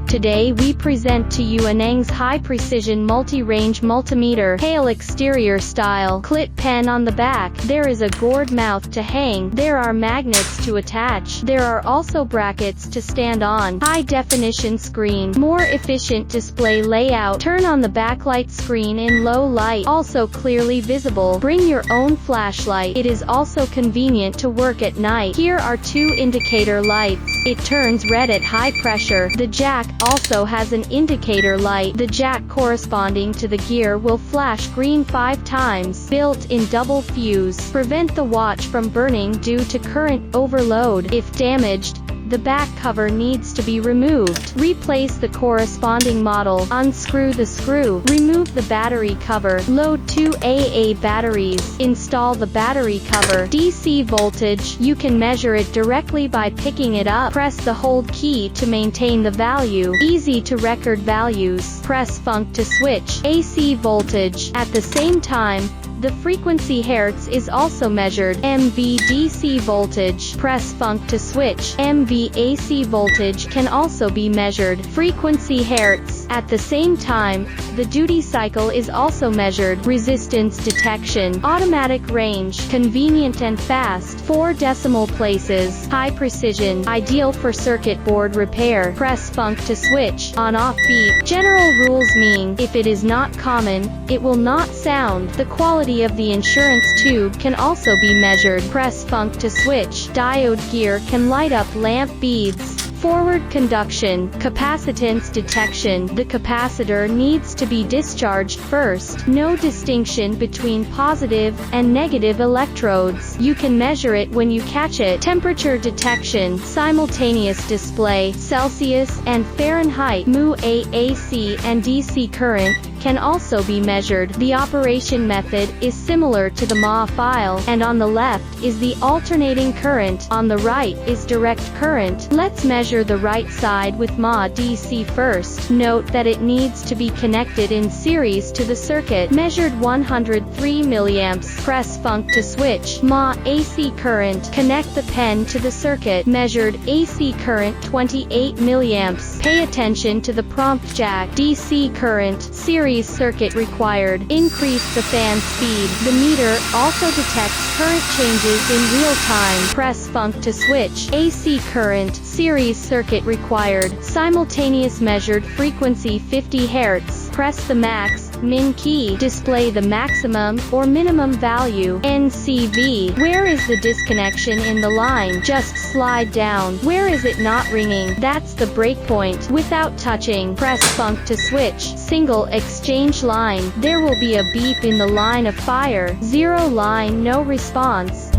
Today we present to you ANENG's high-precision multi-range multimeter, pale exterior style, clip pen on the back. There is a gourd mouth to hang. There are magnets to attach. There are also brackets to stand on. High-definition screen, more efficient display layout. Turn on the backlight screen in low light, also clearly visible. Bring your own flashlight. It is also convenient to work at night. Here are two indicator lights. It turns red at high pressure. The jack also has an indicator light. The jack corresponding to the gear will flash green 5 times. Built-in double fuse. Prevent the watch from burning due to current overload. If damaged, the back cover needs to be removed. Replace the corresponding model. Unscrew the screw. Remove the battery cover. Load 2 AA batteries. Install the battery cover. DC voltage. You can measure it directly by picking it up. Press the hold key to maintain the value. Easy to record values. Press func to switch. AC voltage. At the same time, the frequency hertz is also measured. MV DC voltage. Press func to switch. MV AC voltage can also be measured. Frequency hertz. At the same time, the duty cycle is also measured. Resistance detection. Automatic range. Convenient and fast. 4 decimal places. High precision. Ideal for circuit board repair. Press func to switch. On-off beep. General rules mean, if it is not common, it will not sound. The quality of the insurance tube can also be measured. Press func to switch. Diode gear can light up lamp beads. Forward conduction. Capacitance detection. The capacitor needs to be discharged first. No distinction between positive and negative electrodes. You can measure it when you catch it. Temperature detection. Simultaneous display. Celsius and Fahrenheit. MU AC and DC current can also be measured. The operation method is similar to the MA file, and on the left is the alternating current. On the right is direct current. Let's measure the right side with MA DC first. Note that it needs to be connected in series to the circuit. Measured 103 mA. Press func to switch. MA AC current. Connect the pen to the circuit. Measured AC current 28 mA. Pay attention to the prompt jack. DC current. Series circuit required. Increase the fan speed. The meter also detects current changes in real time. Press func to switch. AC current. Series circuit required. Simultaneous measured frequency 50 Hz. Press the max, min key. Display the maximum or minimum value. NCV. Where is the disconnection in the line? Just slide down. Where is it not ringing? That's the breakpoint. Without touching, press func to switch. Single exchange line. There will be a beep in the line of fire. 0 line, no response.